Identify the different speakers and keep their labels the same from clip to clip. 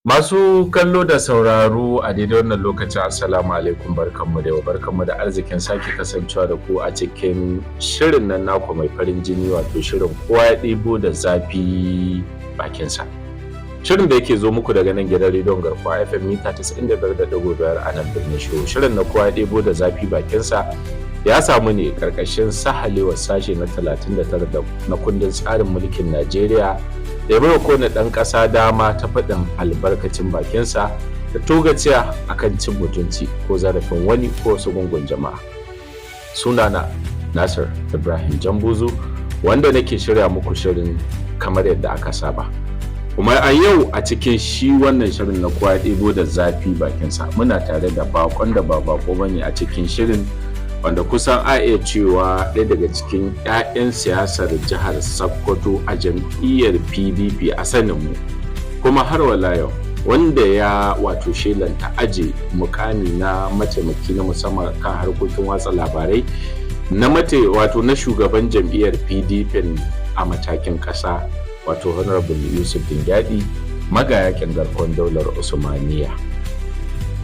Speaker 1: Masu kallo da sauraro a daidai wannan lokacin assalamu alaikum barkanmu da yau barkanmu da arzikin sake kasancewa da ku a cikin shirin nan naku mai farin jini wato shirin kowa ya ɗebo da zafi bakinsa. Shirin da yake zo muku daga nan gidan rediyon Garkuwa FM mita 95.5 a nan birnin Shehu. Shirin na kowa ya ɗebo da zafi bakinsa ya samu ne karkashin sahalewar sashe na 39 na kundin tsarin mulkin Najeriya da ya bai kowane ɗan ƙasa dama ta faɗin albarkacin bakinsa da togaciya akan cin mutunci ko zarafin wani ko wasu gungun jama'a. Sunana Nasir Ibrahim Jambuzu wanda nake shirya muku shirin kamar yadda aka saba. Kuma a yau a cikin shi wannan shirin na kowa ɗebo da zafi bakinsa muna tare da bakon da ba bako bane a cikin shirin wanda kusan a iya cewa ɗaya daga cikin 'ya'yan siyasar jihar Sokoto a jam'iyyar PDP a saninmu, kuma har wala yau wanda ya wato shelanta aje mukami na mataimaki na musamman kan harkokin watsa labarai na shugaban jam'iyyar PDP a matakin ƙasa wato Honorable Yusuf Dingyadi magayakin garkon daular Usmaniya.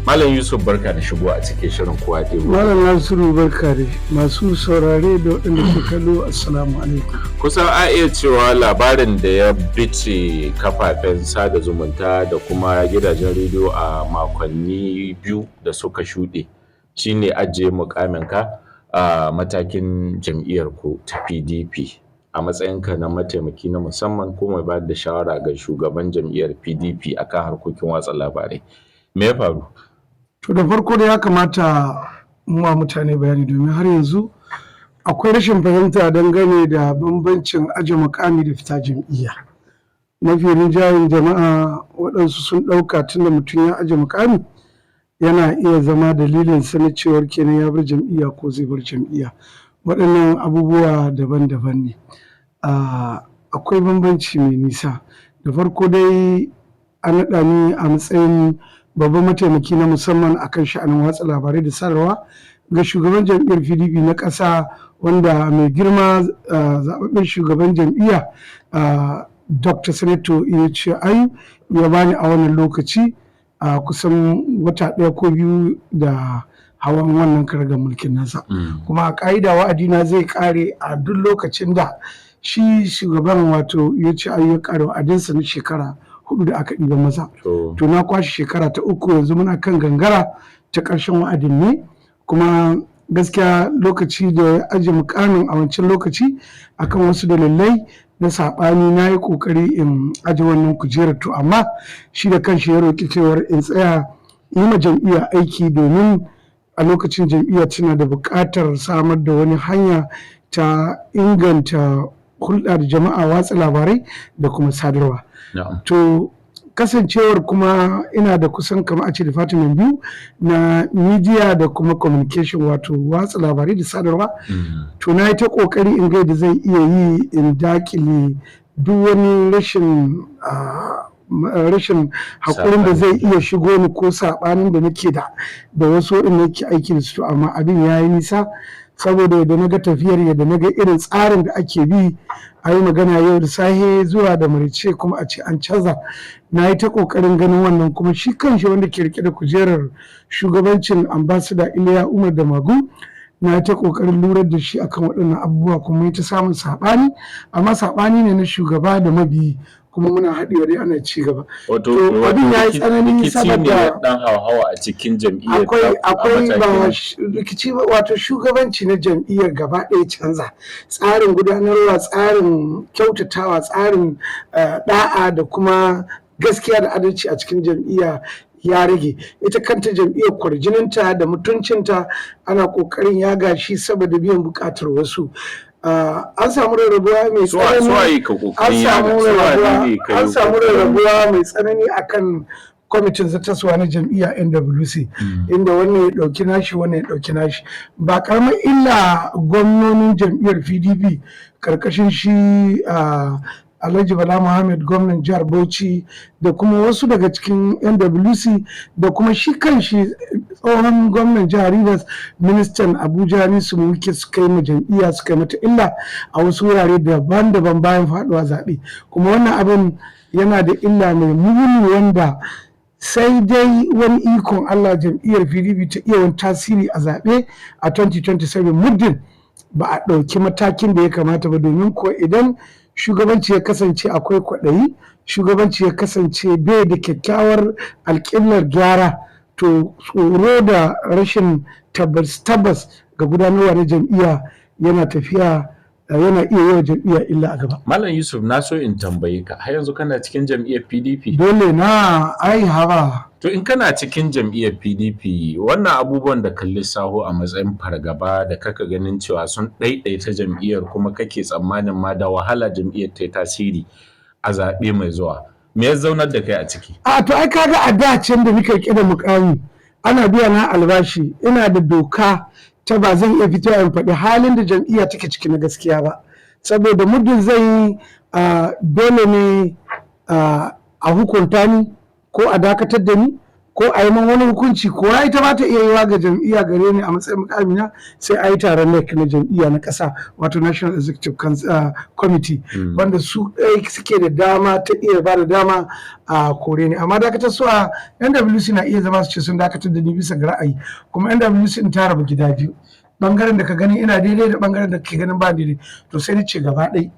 Speaker 1: Malam Yusuf barka da shigo a cikin shirin kowa ɗebo.
Speaker 2: Malam Nasiru barka da masu saurare da waɗanda suka kallo assalamu alaikum.
Speaker 1: Kusan a iya cewa labarin da ya bice kafafen sada zumunta da kuma gidajen rediyo a makonni biyu da suka shuɗe shine ajiye mukaminka a matakin jam'iyyar ku ta PDP a matsayinka na mataimaki na musamman ko mai bayar da shawara ga shugaban jam'iyyar PDP akan harkokin watsa labarai. Me ya faru?
Speaker 2: To da farko da ya kamata mu mutane bayani domin har yanzu akwai rashin fahimta dangane da bambancin aje mukami da fita jam'iyya. Mafi rinjayen jama'a waɗansu sun ɗauka tunda mutum ya aje mukami yana iya zama dalilin sanin cewar kenan ya bar jam'iyya ko zai bar jam'iyya. Waɗannan abubuwa daban-daban ne. Akwai bambanci mai nisa. Da farko dai an naɗa ni a matsayin babban mataimaki na musamman akan sha'anin watsa labarai da sadarwa ga shugaban jam'iyyar PDP na ƙasa wanda mai girma zaɓaɓɓen shugaban jam'iyya Dr. Sanato Iyace Ayu ya bani a wannan lokaci a kusan wata ɗaya ko biyu da hawan wannan karagar mulkin nasa. Kuma a ƙa'ida wa'adina zai ƙare a duk lokacin da shi shugaban wato Iyace Ayu ya ƙare wa'adinsa na shekara 4 da aka ɗiba masa. To na kwashe shekara ta 3 yanzu muna kan gangara ta ƙarshen wa'adin ne, kuma gaskiya lokaci da ya aje mukamin a wancan lokaci akan wasu dalilai na saɓani na yi ƙoƙari in aje wannan kujerar, to amma shi da kanshi ya roƙi cewar in tsaya yi ma jam'iyya aiki domin a lokacin jam'iyya tana da buƙatar samar da wani hanya ta inganta hulɗa da jama'a watsa labarai da kuma sadarwa. To kasancewar kuma ina da kusan kamar a ce department biyu na media da kuma communication wato watsa labarai da sadarwa, to na yi ta kokari in ga da zai iya yi in dakile duk wani rashin haƙurin da zai iya shigo ni ko saɓanin da nake da wasu waɗanda nake aiki da su, amma abin ya yi nisa saboda yadda na ga tafiyar yadda na ga irin tsarin da ake bi a yi magana yau da sahe zuwa da marice kuma a ce an canza. Na yi ta ƙoƙarin ganin wannan, kuma shi kanshi wanda ke rike da kujerar shugabancin ambassador Iliya Umar da Magu na yi ta ƙoƙarin lurar da shi akan waɗannan abubuwa, kuma yi ta samun saɓani, amma saɓani ne na shugaba da mabiyi kuma muna haɗewa dai ana ci gaba.
Speaker 1: Wato
Speaker 2: abin ya yi tsanani saboda
Speaker 1: dan hawa a cikin jam'iyyar
Speaker 2: akwai ba rikici ba, wato shugabanci na jam'iyyar gaba ɗaya canza, tsarin gudanarwa, tsarin kyautatawa, tsarin ɗa'a da kuma gaskiya da adalci a cikin jam'iyya ya rage. Ita kanta jam'iyyar kwarjininta da mutuncinta ana ƙoƙarin ya gashi saboda biyan buƙatar wasu. An samu rarrabuwa mai tsanani, an samu rarrabuwa mai tsanani akan kwamitin zartaswa na jam'iyya NWC, inda wannan ya ɗauki nashi wannan ya ɗauki nashi. Ba karamar illa gwamnonin jam'iyyar PDP karkashin shi Alhaji Bala Muhammad gwamnan jihar Bauchi da kuma wasu daga cikin NWC da kuma shi kanshi tsohon gwamnan jihar Rivers ministan Abuja ne su muke suka yi ma jam'iyya suka yi mata illa a wasu wurare daban-daban bayan faduwa zaɓe. Kuma wannan abin yana da illa mai muni wanda sai dai wani ikon Allah jam'iyyar PDP ta iya wani tasiri a zaɓe a 2027 muddin ba a ɗauki matakin da ya kamata ba, domin ko idan shugabanci ya kasance akwai kwaɗayi, shugabanci ya kasance bai da kyakkyawar alƙiblar gyara, to tsoro da rashin tabbas ga gudanarwa na jam'iyya yana tafiya yana iya yawa jam'iyya illa a gaba.
Speaker 1: Malam Yusuf, na so in tambaye ka, har yanzu kana cikin jam'iyyar PDP?
Speaker 2: Dole na haba.
Speaker 1: To in kana cikin jam'iyyar PDP, wannan abubuwan da ka lissaho a matsayin fargaba da kaka ganin cewa sun ɗaiɗaita jam'iyyar kuma kake tsammanin ma da wahala jam'iyyar ta yi tasiri a zaɓe mai zuwa, me ya zaunar da kai a ciki?
Speaker 2: A to ai kaga a da can da muka riƙe da mukami ana biya na albashi, ina da doka ta ba zan iya fitowa in faɗi halin da jam'iyya take ciki na gaskiya ba, saboda muddin zan yi dole ne a hukunta ni ko a dakatar da ni ko a yi man wani hukunci, ko ya ita ba ta iya yiwa ga jam'iyya gare ni a matsayin mukamina, sai a yi taron NEC na jam'iyya na ƙasa, wato National Executive Committee, wanda su ɗaya suke da dama ta iya ba da dama a kore ni. Amma dakatar su a NWC na iya zama su ce sun dakatar da ni bisa ga ra'ayi, kuma NWC in ta rabu gida biyu, bangaren da ka gani ina daidai da bangaren da ke ganin ba daidai, to sai ni ce gaba ɗaya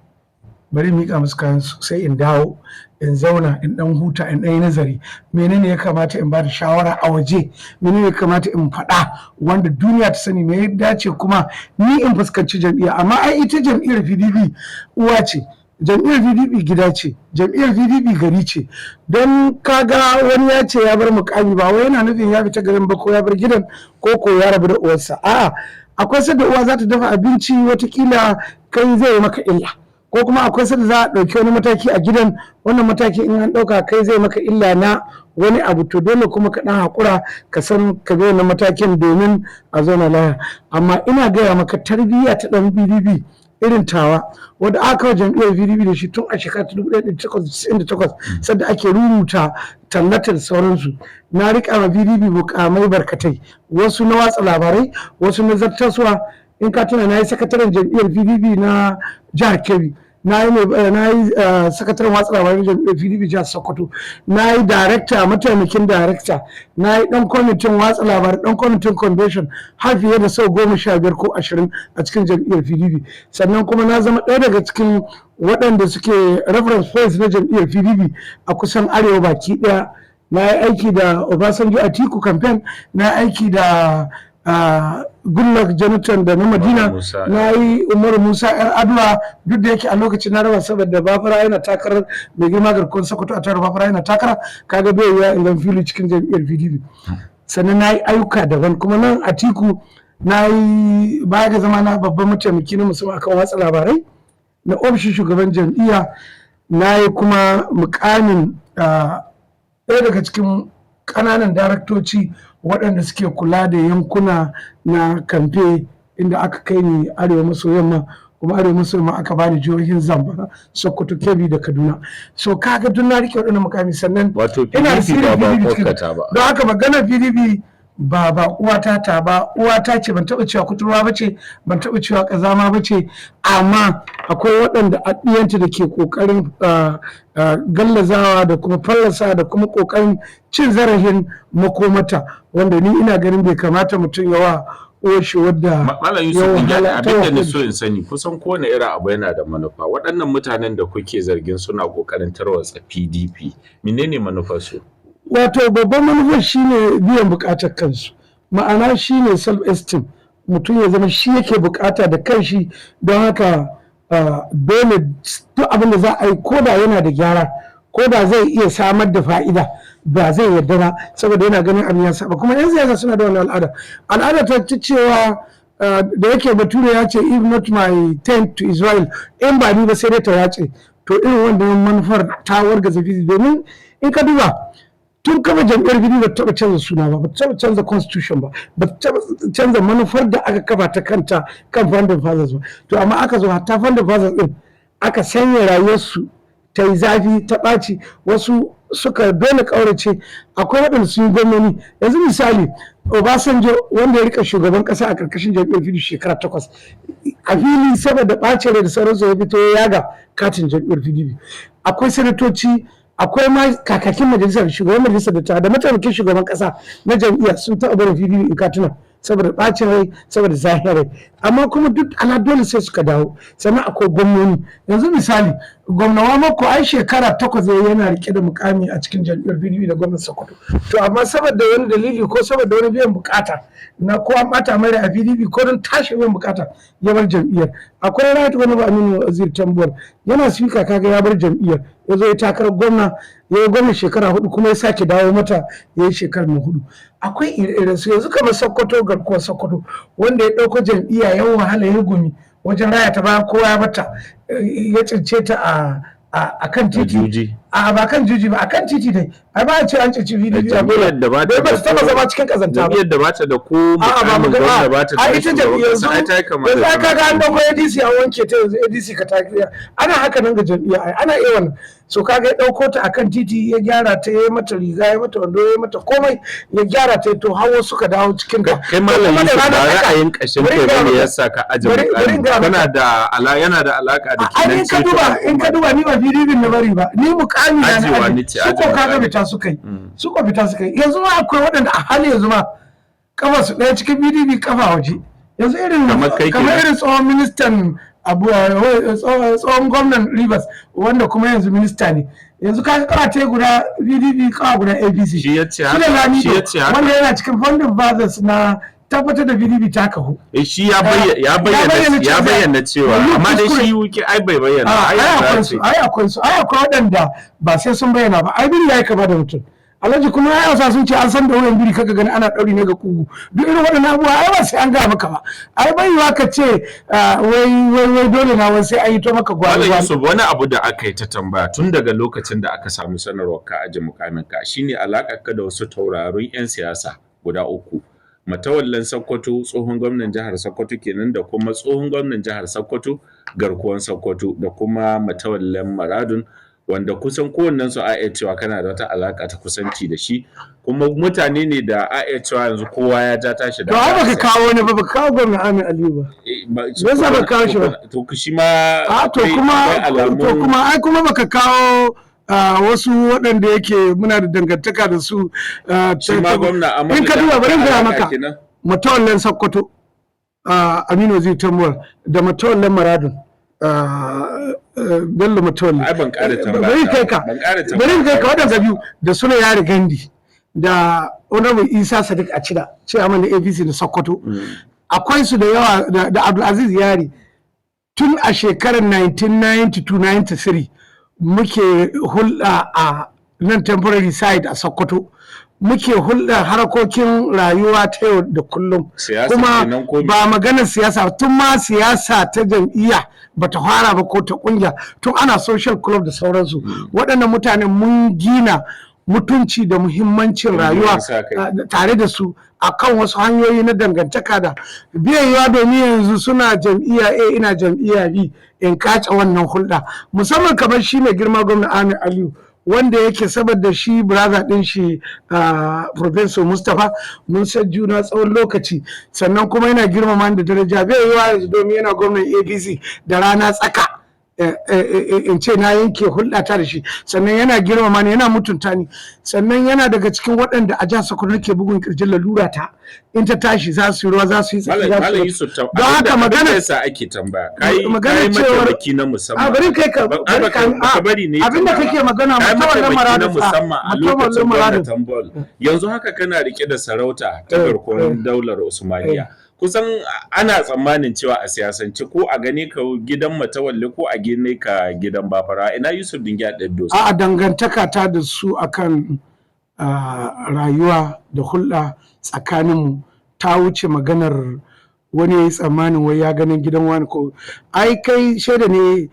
Speaker 2: bari miƙa musu kayan su, sai in dawo in zauna in dan huta in dan yi nazari menene ya kamata in ba da shawara a waje, menene ya kamata in faɗa wanda duniya ta sani, me ya dace kuma ni in fuskanci jam'iyya. Amma ai ita jam'iyyar PDP uwa ce, jam'iyyar PDP gida ce, jam'iyyar PDP gari ce. Don kaga wani ya ce ya bar mukami ba wai yana nufin ya fita garin ba ko ya bar gidan ko ya rabu da uwarsa, a'a akwai sadda uwa za ta dafa abinci watakila kai zai maka illa, ko kuma akwai sadda za a ɗauki wani mataki a gidan, wannan mataki in an ɗauka kai zai maka illa na wani abu, to dole kuma ka ɗan haƙura ka san ka bi wannan matakin domin a zauna lafiya. Amma ina gaya maka tarbiyya ta ɗan PDP irin tawa wadda aka kawo jam'iyyar PDP da shi tun a shekara 1998 sadda ake rubuta tallatar sauransu, na riƙa ma PDP mukamai barkatai, wasu na watsa labarai, wasu na zartaswa. In ka tuna na yi sakataren jam'iyyar PDP na jihar Kebbi, na yi sakataren watsa labarai jam'iyyar PDP jihar Sokoto, na yi darekta, mataimakin darekta, na yi dan kwamitin watsa labarai, dan kwamitin convention har fiye da sau 15 ko 20 a cikin jam'iyyar PDP. Sannan kuma na zama ɗaya daga cikin waɗanda suke reference points na jam'iyyar PDP a kusan arewa baki ɗaya. Na yi aiki da Obasanjo Atiku campaign, na yi aiki da Goodluck Jonathan da na Madina, na yi Umaru Musa yar Adua, duk da yake a lokacin na raba saboda Bafara yana takarar mai girma garkuwar Sokoto a tare Bafara yana takara, kaga bai yiwa in fili cikin jam'iyyar PDP. Sannan na yi ayyuka daban, kuma nan Atiku na yi baya ga zama na babban mataimaki na musamman akan watsa labarai na ofishin shugaban jam'iyya, na yi kuma mukamin ɗaya daga cikin ƙananan daraktoci waɗanda suke kula da yankuna na kamfe, inda aka kai ni arewa maso yamma, kuma arewa maso yamma aka bani jihohin Zamfara, Sokoto, Kebbi da Kaduna. So kaga duk na rike waɗannan mukami, sannan ina da sirrin PDP don haka maganar PDP ba uwata ta ba, uwata ce, ban taɓa cewa kuturwa ba ce, ban taɓa cewa ƙazama ba ce, amma akwai waɗanda aɗiyanta da ke ƙoƙarin gallazawa da kuma fallasa da kuma ƙoƙarin cin zarafin makomata, wanda ni ina ganin bai kamata mutum yawa oshi wadda
Speaker 1: Malam Yusuf, abin da na so in sani, kusan kowane irin abu yana da manufa. Waɗannan mutanen da kuke zargin suna ƙoƙarin tarwatsa PDP, menene manufarsu?
Speaker 2: Wato babban manufar shine biyan bukatar kansu, ma'ana shine self esteem, mutum ya zama shi yake bukata da kanshi, don haka dole duk abin da za a yi ko da yana da gyara, ko da zai iya samar da fa'ida, ba zai yarda ba saboda yana ganin abin ya saba. Kuma yan siyasa suna da wannan al'ada ta cewa da yake bature ya ce if not my tent to Israel, in ba ni ba sai dai ta yace. To irin wannan manufar ta wargaza fili, domin in ka duba tun kama jam'iyyar PDP ba taɓa canza suna ba taɓa canza constitution ba taɓa canza manufar da aka kafa ta kanta kan founding fathers ba. To amma aka zo hatta founding fathers din aka sanya rayuwarsu ta yi zafi ta ɓaci, wasu suka dole ƙaurace, akwai waɗanda sun yi gwamnoni. Yanzu misali Obasanjo wanda ya rika shugaban ƙasa a ƙarƙashin jam'iyyar PDP shekara 8, a fili saboda ɓacin rai da sauransu ya fito ya yaga katin jam'iyyar PDP. Akwai sanatoci akwai ma kakakin majalisar shugaban majalisar da mataimakin shugaban kasa na jam'iyya sun taɓa barin PDP in ka tuna saboda bacin rai saboda zahir rai amma kuma duk ala dole sai suka dawo. Sannan akwai gwamnoni, yanzu misali gwamnawa mako ai shekara 8 yana rike da mukami a cikin jam'iyyar PDP da gwamnan Sokoto, to amma saboda wani dalili ko saboda wani biyan bukata na ko an bata mai a PDP ko don tashi biyan bukata ya bar jam'iyyar. Akwai right wani ba Aminu Wazir Tambuwal yana speaker kaga ya bar jam'iyyar ya zo ya takarar gwamna, ya yi gwamna shekara 4 kuma ya sake dawo mata ya yi shekarar 4. Akwai ire-iren su yanzu kamar Sokoto, garkuwar Sokoto wanda ya ɗauko jam'iyya ya wahala ya gumi wajen raya ta bayan kowa ya bata, ya cince ta a kan titi, ba kan juji ba, a kan titi dai ai ba a ce an cinci PDP a
Speaker 1: jam'iyyar da ba ta
Speaker 2: taba zama cikin kazanta ba,
Speaker 1: jam'iyyar da ba ta da ko mukamin gwamna ba ta da
Speaker 2: ita jam'iyyar yanzu yanzu ka ga an dauko ADC a wanke ta yanzu ADC ka ta ana haka nan ga jam'iyya ai ana iya wannan. So kaga ya dauko ta akan titi ya gyara ta, ya mata riga, ya mata wando, ya mata komai, ya gyara ta to hawo suka dawo cikin ta.
Speaker 1: Kai malam Yusuf ba ra'ayin kashin kai bane yasa ka aje mukami, kana da yana da alaka da
Speaker 2: kinan in ka duba ni ba PDP na bari ba, ni mukami na aje su ko kaga bita su kai su ko bita su kai. Yanzu ma akwai waɗanda a hali yanzu ma kafa su ɗaya cikin PDP kafa waje, yanzu irin kamar irin tsohon ministan tsohon gwamnan Rivers wanda kuma yanzu minista ne, yanzu ka kawa ta guda PDP kawa guda APC
Speaker 1: shi ya ce
Speaker 2: wanda yana cikin funding fathers na tabbatar da PDP ta kahu.
Speaker 1: Shi ya bayyana cewa amma dai shi wuke ai bai bayyana.
Speaker 2: Ai akwai waɗanda ba sai sun bayyana ba, ai biri yayi kama da mutum. Alhaji kuma ya yasa sun ce an san da wuyan biri kaga gani ana ɗauri ne ga kugu, duk irin waɗannan abubuwa ai ba sai an gaya maka ba, ai bai yiwa ka ce wai dole na wai sai an yi to maka gwari.
Speaker 1: Yusuf, wani abu da aka yi ta tambaya tun daga lokacin da aka samu sanarwar ka aje mukamin ka shine alaƙar ka da wasu tauraron 'yan siyasa guda 3, Matawallan Sokoto tsohon gwamnan jihar Sokoto kenan, da kuma tsohon gwamnan jihar Sokoto garkuwan Sokoto, da kuma Matawallan Maradun, wanda kusan kowannen su a cewa kana da wata alaka ta kusanci da shi, kuma mutane ne da a cewa yanzu kowa ya ja tashi da.
Speaker 2: To ai baka kawo ne ba, baka kawo gwamna Ahmed Aliyu ba. Me yasa baka kawo shi ba?
Speaker 1: To shi ma
Speaker 2: to kuma ai kuma baka kawo wasu waɗanda yake muna da dangantaka da su.
Speaker 1: Shi ma gwamna Ahmed
Speaker 2: in ka duba bari ga maka Matawallan Sokoto Aminu Wazir Tambuwal da Matawallan Maradun Bello Matawalli.
Speaker 1: Ai ban ƙara tambaya.
Speaker 2: Bari kai ka waɗanda biyu da Sule Yari Gandi da Honorable Isa Sadiq Acida chairman da APC da Sokoto. Akwai su da yawa da Abdulaziz Yari tun a shekarar 1992-93 muke hulɗa a nan temporary site a Sokoto. Muke hulɗar harkokin rayuwa ta yau da kullum, kuma ba maganar siyasa tun ma siyasa ta jam'iyya ba ta fara ba ko ta ƙungiya, tun ana social club da sauransu. Waɗannan mutane mun gina mutunci da muhimmancin rayuwa tare da su akan wasu hanyoyi na dangantaka da biyayya, domin yanzu suna jam'iyya A ina jam'iyya B in kace wannan hulɗa, musamman kamar shi mai girma gwamna Ahmed Aliyu wanda yake saboda shi brother din shi Professor Mustapha mun san juna tsawon lokaci, sannan kuma yana girmama da daraja bai yiwa domin yana gwamnan APC da rana tsaka in ce na yanke hulɗa ta da shi, sannan yana girmama ni, yana mutunta ni, sannan yana daga cikin waɗanda a jihar Sokoto ke bugun kirjin lalura ta in ta tashi za su yi ruwa za su yi tsaki za su yi. Don haka magana
Speaker 1: yasa ake tambaya kai mataimaki na musamman.
Speaker 2: Bari kai ka bari ne abinda kake magana Matawallan
Speaker 1: Maradun yanzu haka kana rike da sarauta ta garkuwar daular Usmaniya. Kusan ana tsammanin cewa a siyasance ko a gane ka gidan Matawalle ko a gane ka gidan Bafara. Ina Yusuf Dingyadi Daddo?
Speaker 2: A dangantaka ta da su akan rayuwa da hulɗa tsakaninmu ta wuce maganar wani ya yi tsammanin wai ya ganin gidan wani ko ai kai shaida ne.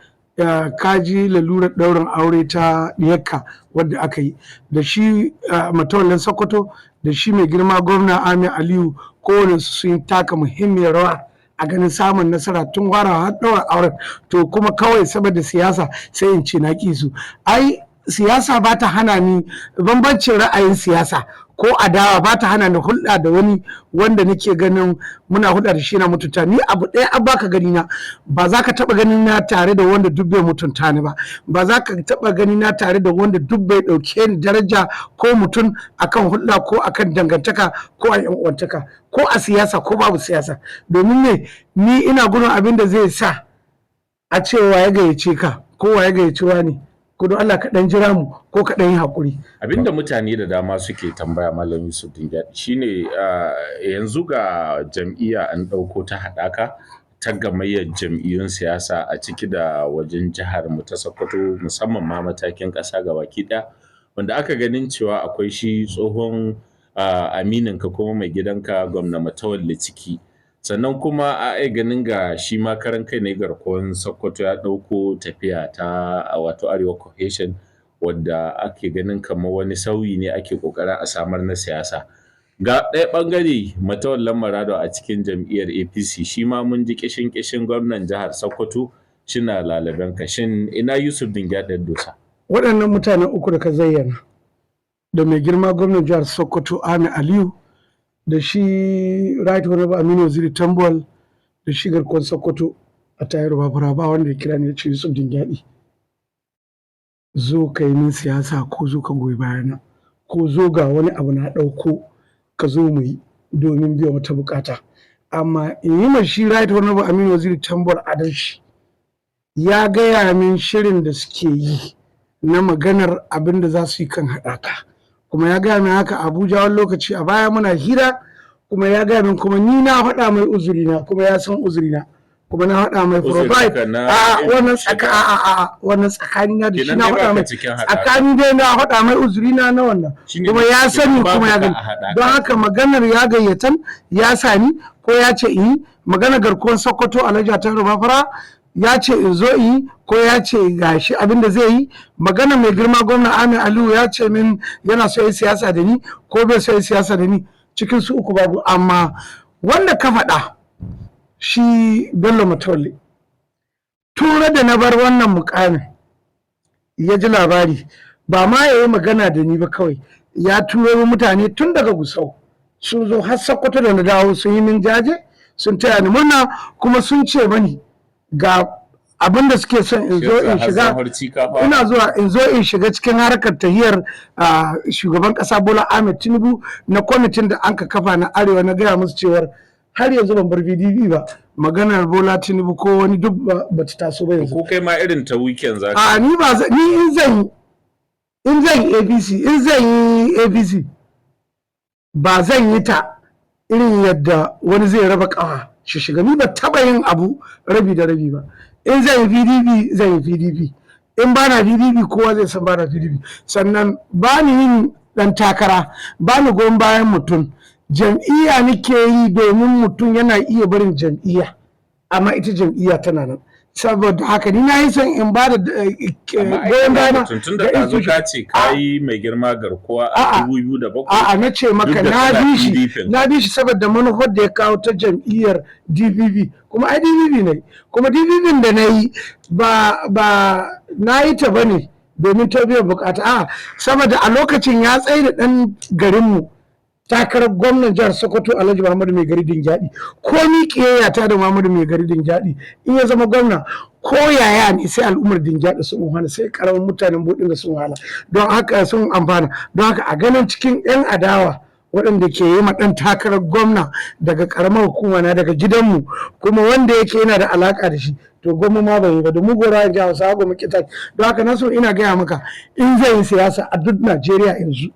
Speaker 2: Kaji lalurar ɗaurin aure ta ɗiyarka wadda aka yi da shi Matawallan Sokoto da shi mai girma gwamna Ahmed Aliyu, kowane su sun taka muhimmiyar rawa a ganin samun nasara tun farawa har ɗaura auren. To kuma kawai saboda siyasa sai in ce na ƙi su. Ai siyasa ba ta hana ni bambancin ra'ayin siyasa ko adawa ba ta hana ni hulɗa da wani wanda nake ganin muna hulɗa da shi na mutunta ni. Abu ɗaya an baka gani na, ba za ka taɓa gani na tare da wanda duk bai mutunta ni ba, ba za ka taɓa gani na tare da wanda duk bai ɗauke ni daraja ko mutum akan hulɗa ko akan dangantaka ko a yan uwantaka ko a siyasa ko babu siyasa. Domin ne ni ina gudun abin da zai sa a cewa ya gayyace ka ko wa ya gayyace wani, ko don Allah ka dan jira mu ko ka dan yi hakuri.
Speaker 1: Abinda mutane da dama suke tambaya Malam Yusuf Dingyadi shine yanzu ga jam'iyya an ɗauko ta haɗaka ta gamayyar jam'iyyun siyasa a ciki da wajen jihar mu ta Sokoto, musamman ma matakin ƙasa gabaki ɗaya, wanda aka ganin cewa akwai shi tsohon amininka kuma mai gidanka gwamna Matawalle ciki, sannan kuma a ganin ga shi ma karan kai ne garkuwan Sokoto ya ɗauko tafiya ta wato Arewa Cohesion, wadda ake ganin kamar wani sauyi ne ake ƙoƙarin a samar na siyasa. Ga ɗaya ɓangare Matawallen Marado a cikin jam'iyyar APC, shi ma mun ji kishin gwamnan jihar Sokoto shina lalaben ka, shin ina Yusuf Dingyadi dosa?
Speaker 2: Waɗannan mutanen uku da ka zayyana, da mai girma gwamnan jihar Sokoto Ahmed Aliyu, da shi Right Honorable Aminu Waziri Tambuwal, da shi garkuwar Sokoto a Tahiru Babura, ba wanda ya kira ne ya ce Yusuf Dingyadi zo ka yi min siyasa ko zo ka goyi bayana ko zo ga wani abu na ɗauko ka zo mu yi domin biyan wata bukata. Amma in yi ma shi Right Honorable Aminu Waziri Tambuwal adalci, ya gaya min shirin da suke yi na maganar abin da za su yi kan haɗaka, kuma ya gaya min haka Abuja wani lokaci a baya muna hira, kuma ya gaya min kuma ni na faɗa mai uzurina kuma ya san uzurina, kuma na faɗa mai provide wannan tsakani na da shi na faɗa mai tsakani dai na faɗa mai uzurina na wannan, kuma ya sani kuma ya gani. Don haka maganar ya gayyatan ya sani ko ya ce yi magana garkuwar Sokoto Alhaji Tahiru Babura ya ce in zo yi ko ya ce gashi abin da zai yi. Magana mai girma gwamna Ahmed Aliyu ya ce min yana so yi siyasa da ni ko bai so yi siyasa da ni, cikin su uku babu. Amma wanda ka faɗa shi Bello Matawalle, tura da na bar wannan mukamin ya ji labari, ba ma ya yi magana da ni ba, kawai ya turo mutane tun daga Gusau sun zo har Sokoto da na dawo sun yi min jaje, sun taya ni murna, kuma sun ce mani ga abin da suke son in zo in shiga, ina zuwa in zo in shiga cikin harkar tahiyar shugaban kasa Bola Ahmed Tinubu na kwamitin da an ka kafa na Arewa. Na gaya musu cewar har yanzu ban bar PDP ba, maganar Bola Tinubu ko wani duk ba ta taso ba yanzu.
Speaker 1: Ko kai ma irin ta weekend za ka?
Speaker 2: Ni ba ni in zan yi APC ba zan yi ta irin yadda wani zai raba kawa shi shiga. Ni ba taba yin abu rabi da rabi ba. In zan yi PDP zan yi PDP, in ba na PDP kowa zai san ba na PDP. Sannan ba ni yin dan takara, ba ni goyon bayan mutum. Jam'iyya nake yi domin mutum yana iya barin jam'iyya, amma ita jam'iyya tana nan. Saboda haka ni na yi son in ba da goyon bayana.
Speaker 1: Tun da ka zo ka ce ka yi mai girma garkuwa a 2007.
Speaker 2: A'a, na ce maka na bi shi saboda manufar da ya kawo ta jam'iyyar DPP, kuma ai DPP ne, kuma DPP da na yi ba na yi ta bane domin ta biyan bukata. A'a, saboda a lokacin ya tsaye da ɗan garinmu takarar gwamnan jihar Sokoto Alhaji Muhammadu Mai Gari Dingyadi, ko ni kiyayya ta da Muhammadu Mai Gari Dingyadi in ya zama gwamna ko yaya ne sai al'ummar Dingyadi sun wahala, sai karamin mutanen Bodin da sun wahala, don haka sun amfana. Don haka a ganin cikin 'yan adawa waɗanda ke yi ma ɗan takarar gwamna daga ƙaramar hukuma na daga gidanmu, kuma wanda yake yana da alaƙa da shi, to gwamna ma bai yi ba, domin gora ya ji Hausa gwamna kita. Don haka na so ina gaya maka, in zai yi siyasa a duk Najeriya yanzu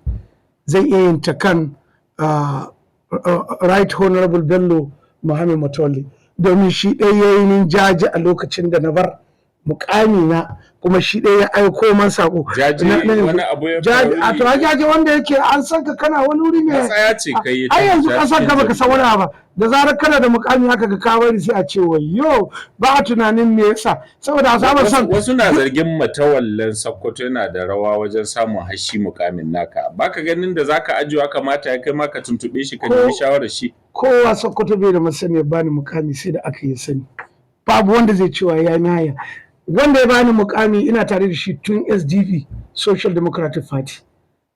Speaker 2: zai iya yin ta kan Right Honorable Bello Muhammad Matawalle, domin shi ɗaya ya yi min jaji a lokacin da na bar mukami na, kuma shi ɗaya ya aiko man sako.
Speaker 1: Jaji wani abu ya faru.
Speaker 2: A to jaji wanda yake an san ka kana wani wuri ne.
Speaker 1: Matsaya ce kai ya.
Speaker 2: Ai yanzu kasar ka baka san wani ba. Da zarar kana da mukami haka ga kawari sai a ce wayo, ba a tunanin me yasa. Saboda a saba san
Speaker 1: wasu na zargin Matawallen Sokoto yana da rawa wajen samun hashi mukamin naka. Baka ganin da zaka ajiwa kamata ya kai ma ka tuntube shi ka nemi shawarar shi.
Speaker 2: Kowa Sokoto bai da masaniya bani mukami sai da aka yi sani. Babu wanda zai cewa ya yi haya. wanda ya bani mukami ina tare da shi tun SDP, Social Democratic Party,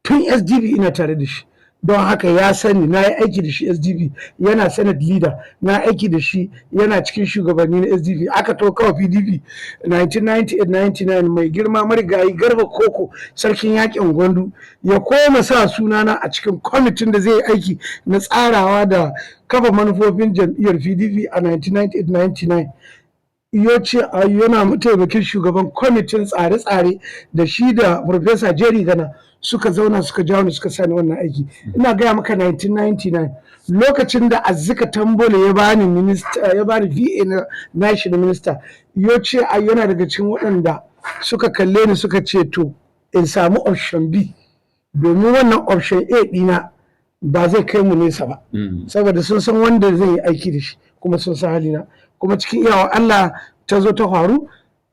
Speaker 2: tun SDP ina tare da shi, don haka ya sani na yi aiki da shi SDP, yana senate leader, na aiki da shi yana cikin shugabanni na SDP. Aka to kawo PDP 1998-99 mai girma marigayi Garba Koko sarkin yakin Gwandu ya koma sa sunana a cikin kwamitin da zai yi aiki na tsarawa da kafa manufofin jam'iyyar PDP a 1998-99. Yoce yana mataimakin shugaban kwamitin tsare-tsare da shi da Professor Jerry Gana suka zauna suka jawo ni suka sani wannan aiki. Ina gaya maka 1999 lokacin da Azzika Tambole ya bani minista, ya bani VA na national minister, Yoce yana daga cikin waɗanda suka kalle ni suka ce to in samu option B domin wannan option A ɗina ba zai kai mu nesa ba saboda sun san wanda zai yi aiki da shi kuma sun san halina, kuma cikin iyawa Allah ta zo ta faru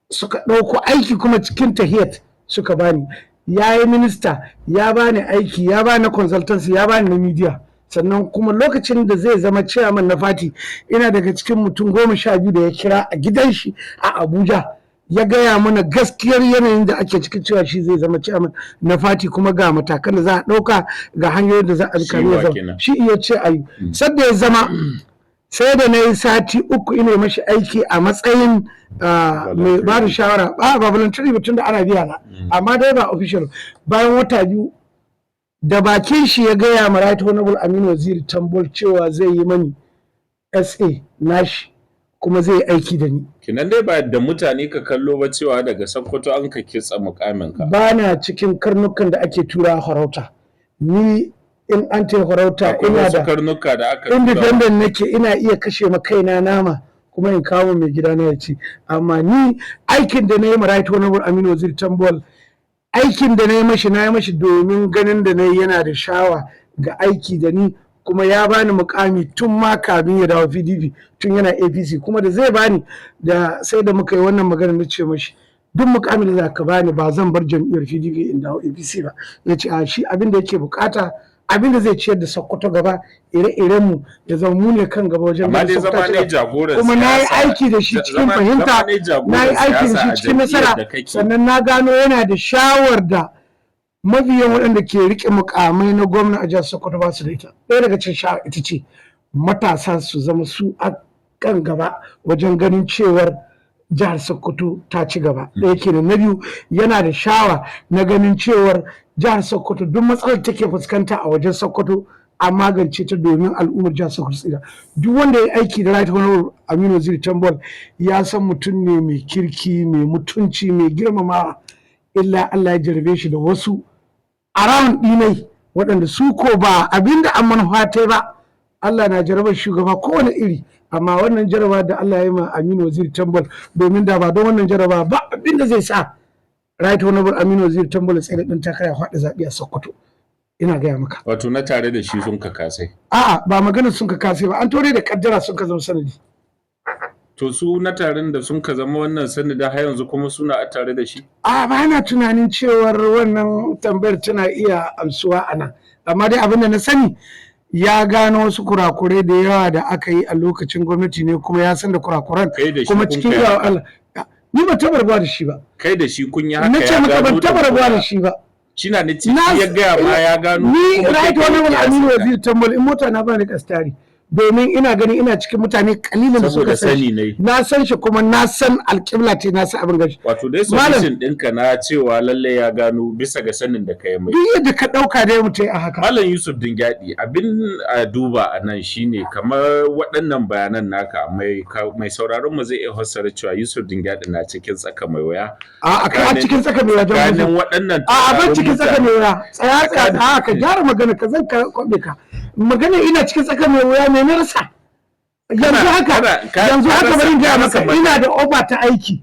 Speaker 2: suka ɗauko aiki kuma cikin tahiyat suka bani. Ya yi minista, ya bani aiki, ya bani consultancy, ya bani na media, sannan kuma lokacin da zai zama chairman na fati ina daga cikin mutum 12 da ya kira a gidan shi a Abuja ya gaya mana gaskiyar yanayin da ake cikin cewa shi zai zama chairman na fati kuma ga matakan da za a ɗauka ga hanyoyin da za a zama shi iya ce ayi sadda ya zama sai da na yi sati 3 ina mashi aiki a matsayin mai ba da shawara ba voluntary ba tunda ana biya na amma dai ba official. Bayan wata 2 da bakin shi ya gaya ma Right Honorable Aminu Waziri Tambol cewa zai yi mani SA nashi kuma zai aiki da ni.
Speaker 1: Kinan dai ba da mutane ka kallo ba cewa daga Sokoto an ka kitsa mukamin ka.
Speaker 2: Ba na cikin karnukan da ake tura farauta. Ni in an ta farauta ina da
Speaker 1: karnuka da aka
Speaker 2: independent nake, ina iya kashe ma kaina nama kuma in kawo mai gida na ya ci. Amma ni aikin da na yi ma Right Honorable Aminu Waziri Tambol, aikin da na yi mashi domin ganin da na yi yana da shawa ga aiki da ni, kuma ya bani mukami tun ma kamin ya dawo PDP tun yana APC, kuma da zai bani da sai da muka yi wannan magana na ce mashi duk mukamin da za ka bani ba zan bar jam'iyyar PDP in dawo APC ba. Ya ce a shi abin da yake bukata, abin da zai ciyar da Sokoto gaba, ire-iren mu ya zama mu ne kan gaba wajen
Speaker 1: amma dai zama ne jagoran
Speaker 2: kuma na yi aiki da shi cikin fahimta, na yi aiki da shi cikin nasara, sannan na gano yana da shawar da mafiyan waɗanda ke riƙe mukamai na gwamna a jihar Sokoto ba su da ita. Ɗaya daga cikin shawar ita ce matasa su zama su a kan gaba wajen ganin cewar jihar Sokoto ta ci gaba. Ɗaya kenan. Na biyu, yana da shawa na ganin cewar jihar Sokoto duk matsalar take fuskanta a wajen Sokoto a magance ta domin al'ummar jihar Sokoto tsira. Duk wanda ya aiki da Right Honorable Aminu Waziri Tambol ya san mutum ne mai kirki, mai mutunci, mai girmamawa, illa Allah ya jarabe shi da wasu around ɗinai waɗanda su ko ba abinda an manufa ta ba. Allah na jarabar shugaba kowane iri, amma wannan jaraba da Allah ya yi ma Aminu Waziri Tambol, domin da ba don wannan jaraba ba abinda zai sa Right Honorable Aminu Waziri Tambol tsaye da ɗan takara faɗi zaɓe a Sokoto. Ina gaya maka.
Speaker 1: Wato na tare da shi sun ka kasai.
Speaker 2: A'a, ba maganar sun ka kasai ba, an tore da kaddara sun ka zama sanadi.
Speaker 1: To su na taron da sun ka zama wannan sanadin har yanzu kuma suna a tare da shi?
Speaker 2: A ba na tunanin cewar wannan tambayar tana iya amsuwa a nan, amma dai abin da na sani ya gano wasu kurakurai da yawa da aka yi a lokacin gwamnati ne, kuma ya san da kurakuran kuma cikin yawa Allah. Ni ba taɓa rabuwa da shi ba.
Speaker 1: Kai da shi kun yi haka
Speaker 2: ya gano. Na ce maka ban taɓa rabuwa da shi ba.
Speaker 1: Shina ne ciki ya gaya ma ya gano.
Speaker 2: Ni Right Honorable Aminu Waziri Tambol in mota na ba ni kastari, domin ina ganin ina cikin mutane kalilan da suka sani. Na san shi kuma na san alƙibla ce, na san abin gashi.
Speaker 1: Wato dai solution ɗinka na cewa lalle ya gano bisa ga sanin da ka yi mai.
Speaker 2: Duk yadda ka ɗauka dai mutum a haka.
Speaker 1: Malam Yusuf Dingyadi, abin a duba a nan shine kamar waɗannan bayanan naka mai sauraron mu zai iya fassara cewa Yusuf Dingyadi na cikin tsaka mai wuya.
Speaker 2: A cikin tsaka mai wuya.
Speaker 1: Ganin waɗannan.
Speaker 2: A ban cikin tsaka mai wuya. Tsaya ka gyara magana ka zan ka kwabe ka. Magana ina cikin tsaka mai wuya ne na rasa. Yanzu haka bari gaya maka ina da ofa ta aiki.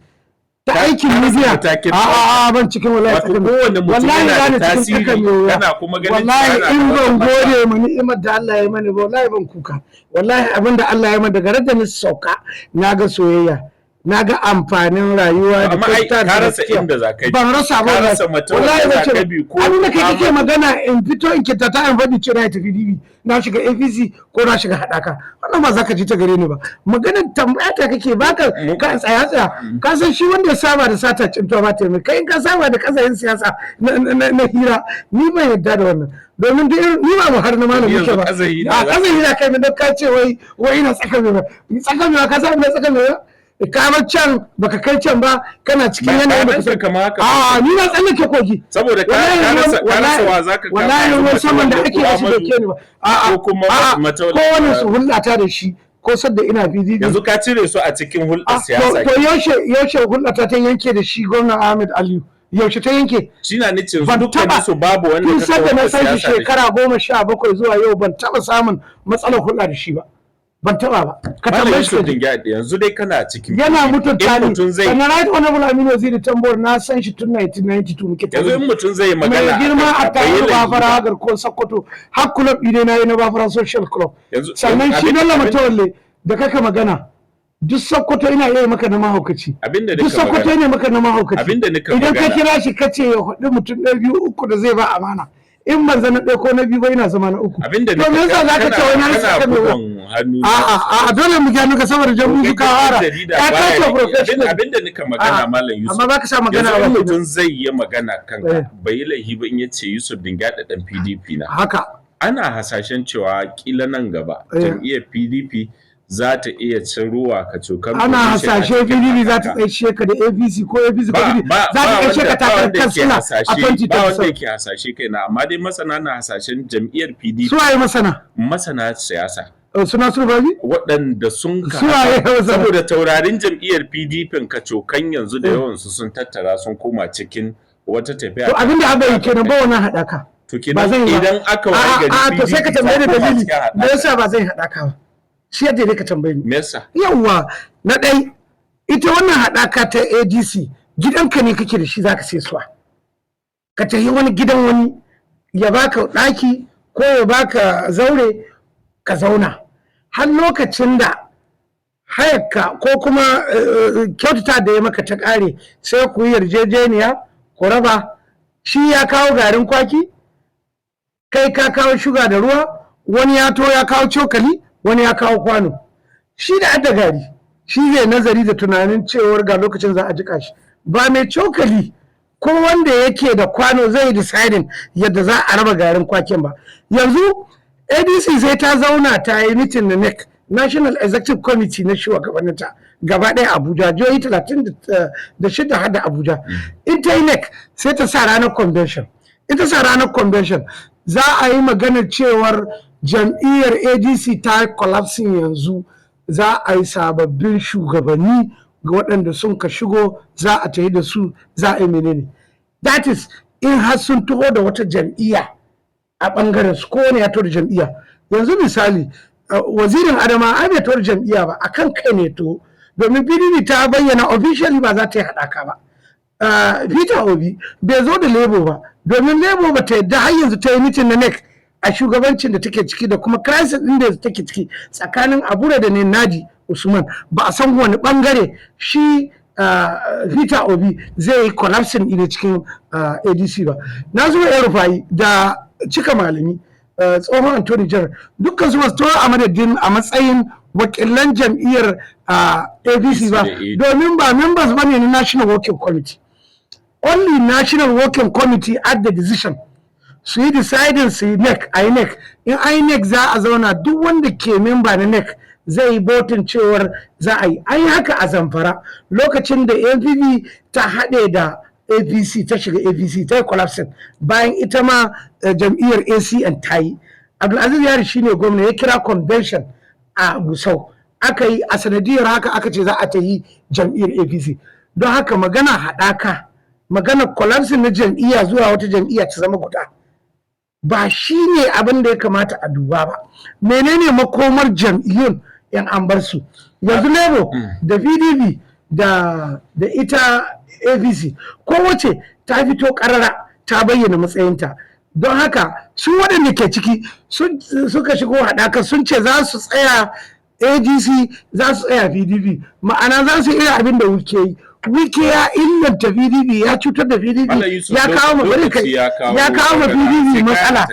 Speaker 2: Ta aikin media. A ban cikin wallahi tsaka mai wuya. Wallahi yana tasiri kana kuma ganin wallahi in ban gode mu ni'imar da Allah ya mani ba wallahi ban kuka. Wallahi abin da Allah ya mani daga radda ni sauka na ga soyayya. na ga amfanin rayuwa da
Speaker 1: amma ai ka rasa inda za ka bi
Speaker 2: ban rasa ba
Speaker 1: ka rasa mata
Speaker 2: wallahi
Speaker 1: wanda za
Speaker 2: ba
Speaker 1: ka bi ko
Speaker 2: abin da kai kake magana in fito in kita ta in faɗi cewa ya tafi DB na shiga APC ko na shiga haɗaka wannan ba za ka ji ta gare ni ba maganar tambaya ta kake baka ka tsaya ka san shi wanda ya saba da sata cinto ba ta kai in ka saba da kasayin siyasa na hira ni ban yarda da wannan domin ni ba mu har na malami ke ba a kasayi na kai da ka ce wai ina tsaka mai ka san me tsaka mai ka bar can baka kai can ba kana cikin yanayin da kusa
Speaker 1: kama haka
Speaker 2: a ni na tsallake kogi
Speaker 1: saboda ka rasa wa zaka ka
Speaker 2: wallahi ruwan saman da ake da shi da ke ni ba
Speaker 1: ko kuma
Speaker 2: ko wani su hulɗata da shi ko sadda ina PDP
Speaker 1: yanzu ka cire su a cikin hulɗar siyasa
Speaker 2: to yaushe hulɗata ta yanke da shi gwamna Ahmed Aliyu yaushe ta yanke
Speaker 1: shi na nice su dukkan su babu wanda
Speaker 2: ka kawo na san shi shekara 17 zuwa yau ban taba samun matsalar hulɗa da shi ba ban taba ba ka tambaye shi
Speaker 1: yanzu dai kana cikin
Speaker 2: yana mutunta ni sannan right honorable Aminu Waziri Tambor na san shi tun 1992 muke tare
Speaker 1: yanzu in mutum zai magana
Speaker 2: mai girma a tayi Bafara Hagar ko Sokoto har club ɗine na yi na Bafara Social Club sannan shi Bello Matawalle da kaka magana duk Sokoto ina iya maka na mahaukaci duk Sokoto ne maka na mahaukaci idan ka kira shi kace ya hudu mutum 2 3 da zai ba amana in ban zana ɗaya ko na biyu ba ina zama na uku.
Speaker 1: Abinda
Speaker 2: ne ka za ka ce wani har saka mai a dole mu gano ka saboda jan musu ka hara ka tace professional.
Speaker 1: Abinda nika magana Malam Yusuf.
Speaker 2: Amma ba ka sa magana
Speaker 1: ba. Yanzu mutum zai yi magana kanka bai yi laifi ba in ya ce Yusuf Dingyadi dan PDP na.
Speaker 2: Haka.
Speaker 1: Ana hasashen cewa kila nan gaba jam'iyyar PDP za ta iya cin ruwa ka cokan
Speaker 2: ana hasashe PDP za ta tsaye ka da APC ko APC ko PDP za ta tsaye ka takarar kansila a 2027
Speaker 1: ba wanda yake hasashe kaina amma dai masana na hasashen jam'iyyar PDP
Speaker 2: su waye masana
Speaker 1: siyasa
Speaker 2: suna su babi
Speaker 1: waɗanda sun ka saboda taurarin jam'iyyar PDP ka cokan yanzu da yawan su sun tattara sun koma cikin wata tafiya
Speaker 2: to abinda abin kenan ba wannan hadaka
Speaker 1: to kenan idan aka waye gari
Speaker 2: to sai ka tambaye da dalili me yasa ba zai hadaka ba shi yadda ne ka tambaye ni.
Speaker 1: Me yasa?
Speaker 2: Yawwa na ɗai ita wannan haɗaka ta ADC gidanka ne kake da shi zaka sai suwa. Ka tafi wani gidan wani ya baka ɗaki ko ya baka zaure ka zauna. Har lokacin da hayarka ko kuma kyautata da ya maka ta ƙare sai ku yi yarjejeniya ku raba shi ya kawo garin kwaki kai ka kawo shuga da ruwa wani ya to ya kawo cokali wani ya kawo kwano shi da adda gari shi zai nazari da tunanin cewar ga lokacin za a jika shi ba mai cokali ko wanda yake da kwano zai deciding yadda za a raba garin kwakin ba yanzu ADC sai ta zauna ta yi meeting na NEC National Executive Committee na shugabanninta gaba ɗaya Abuja jihohi 36 har da Abuja in ta yi NEC sai ta sa ranar convention ita sa ranar convention za a yi maganar cewar jam'iyyar ADC ta collapsing yanzu za a yi sababbin shugabanni ga waɗanda sun ka shigo za a tafi da su za a yi menene that is in har sun taho da wata jam'iyya a ɓangaren su kowane ya taho da jam'iyya yanzu misali wazirin Adama ai bai taho da jam'iyya ba akan kai ne to domin PDP ta bayyana officially ba za ta yi haɗaka ba Peter Obi bai zo da Labour ba domin Labour ba ta yadda har yanzu ta yi mitin na NEC a shugabancin da take ciki da kuma crisis din da take ciki tsakanin Abura da Nadi Usman ba a san wani bangare shi Peter Obi zai yi collapsing ina cikin ADC ba. Nasiru El-Rufai da Cika Malami tsohon Attorney General dukkan su basu a madadin a matsayin wakilan jam'iyyar APC ba domin ba members ba ne na National Working Committee. Only National Working Committee at the decision su yi deciding su yi NEC a yi NEC in a yi NEC za a zauna duk wanda ke memba na NEC zai yi botin cewar za a yi an yi haka a Zamfara lokacin da APP ta haɗe da APC ta shiga APC ta yi collapsing bayan ita ma jam'iyyar ACN ta yi Abdulaziz Yari shine gwamna ya kira convention a Gusau aka yi a sanadiyar haka aka ce za a ta yi jam'iyyar APC don haka magana haɗaka magana collapsing na jam'iyya zuwa wata jam'iyya ta zama guda ba shi ne abin da ya kamata a duba ba menene makomar jam'iyyun yan an bar su yanzu Labour da PDP da ita APC kowace ta fito karara ta bayyana matsayinta don haka su waɗanda ke ciki suka shigo haɗaka sun ce za su tsaya ADC za su tsaya PDP, ma'ana za su iya abin da Wike yi. Wike ya illanta PDP, ya cutar da PDP, ya kawo ma PDP matsala,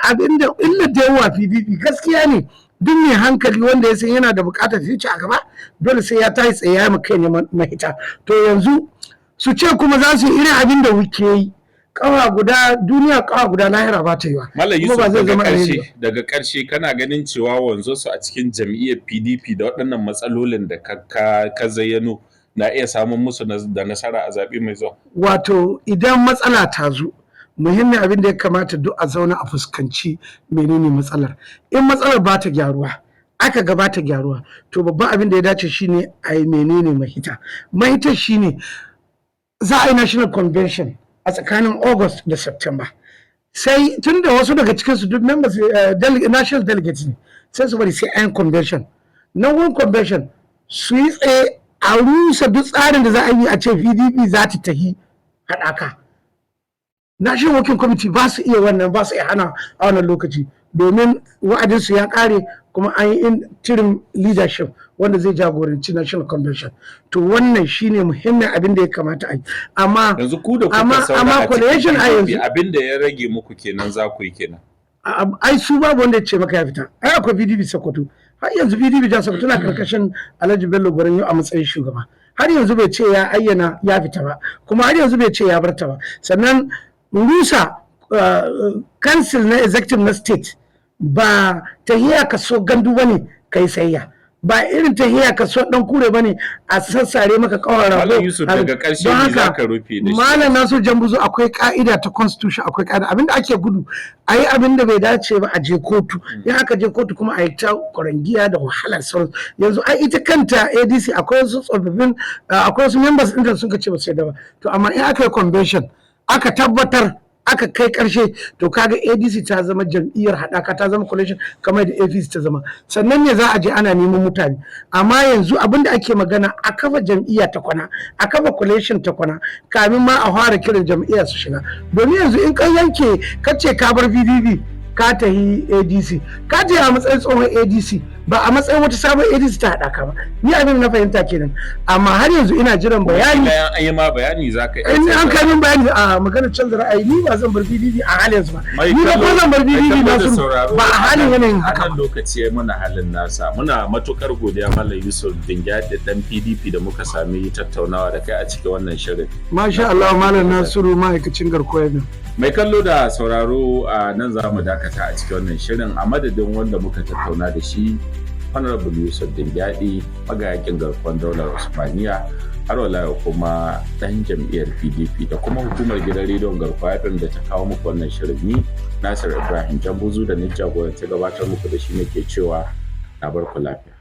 Speaker 2: abinda illanta yawa PDP gaskiya ne. Duk mai hankali wanda ya san yana da bukatar fice a gaba dole sai ya tayi tsaye ya kai ne mahita. To yanzu su ce kuma za su yi irin abin da Wike yi, kawa guda duniya, kawa guda lahira ba ta yi wa.
Speaker 1: Malam Yusuf, daga ƙarshe kana ganin cewa wanzo su a cikin jam'iyyar PDP da waɗannan matsalolin da ka zayyano na iya samun musu da nasara a zaɓe mai zuwa?
Speaker 2: Wato idan matsala ta zo, muhimmin abin da ya kamata duk a zauna a fuskanci menene matsalar. In matsalar ba ta gyaruwa, aka ga ba ta gyaruwa, to babban abin da ya dace shine a yi menene mahita. Mahitar shine za a yi national convention a tsakanin August da September. Sai tun da wasu daga cikinsu duk members national delegates ne, sai su bari sai an convention. Na wani convention su yi tsaye a rusa duk tsarin da za a yi a ce PDP za ta tahi haɗaka. National Working Committee ba su iya wannan, ba su iya hana a wannan lokaci, domin wa'adinsu ya ƙare kuma an yi interim leadership wanda zai jagoranci National Convention. To wannan shine muhimmin abin da ya kamata a yi. Amma
Speaker 1: yanzu ku da kuka saura a cikin PDP abin da ya rage muku kenan za ku yi kenan.
Speaker 2: Ai su babu wanda ya ce maka ya fita. Ai akwai PDP Sokoto. Har yanzu PDP Jihar Sokoto tana karkashin Alhaji Bello Gwaranyo a matsayin shugaba. Har yanzu bai ce ya ayyana ya fita ba, kuma har yanzu bai ce ya barta ba. Sannan rusa council na executive na state ba tahiya ka so gandu bane kai sayya, ba irin tahiya ka so dan kure bane a sassare maka kawar rago.
Speaker 1: Malam Yusuf, daga ƙarshe ne za ka rufe da shi.
Speaker 2: Malam Nasir Jambuzo, akwai ka'ida ta constitution, akwai ka'ida abinda ake gudu a yi abin da bai dace ba a je kotu, in aka je kotu kuma a yi ta kwarangiya da wahalar sauran. Yanzu ai ita kanta ADC akwai wasu tsofaffin akwai wasu members ɗin da suka ce ba su yadda ba. To amma in aka yi convention aka tabbatar aka kai karshe, to kaga ADC ta zama jam'iyyar haɗaka, ta zama coalition kamar da APC ta zama, sannan ne za a je ana neman mutane. Amma yanzu abin da ake magana a kafa jam'iyya ta kwana, a kafa coalition ta kwana, kamin ma a fara kiran jam'iyya su shiga. Domin yanzu in ka yanke ka ce ka bar PDP ka tahi ADC, ka je a matsayin tsohon ADC, ba a matsayin wata sabon ADC ta haɗaka ba. Ni abin na fahimta kenan, amma har yanzu ina jiran bayani.
Speaker 1: Bayan an yi ma bayani za ka yi.
Speaker 2: In an kai min bayani a maganar canza ra'ayi, ni ba zan bar PDP a halin su ba. Ni ba ko zan bar PDP na su ba a halin yanayin haka.
Speaker 1: Akan lokaci ya mana halin nasa. Muna matukar godiya Malam Yusuf Dingyadi dan PDP da muka sami tattaunawa da kai a cikin wannan shirin.
Speaker 2: Masha Allah, Malam Nasiru ma'aikacin garkuwa ne.
Speaker 1: Mai kallo da sauraro a nan za mu dakata a cikin wannan shirin, a madadin wanda muka tattauna da shi Honorable Yusuf Dingyadi, magayakin garkuwar daular Usmaniya, har wala kuma dan jam'iyyar PDP, da kuma hukumar gidan rediyon garkuwa FM da ta kawo muku wannan shirin. Ni Nasir Ibrahim Jambuzu da ni jagoranci gabatar muku da shi nake cewa na barku lafiya.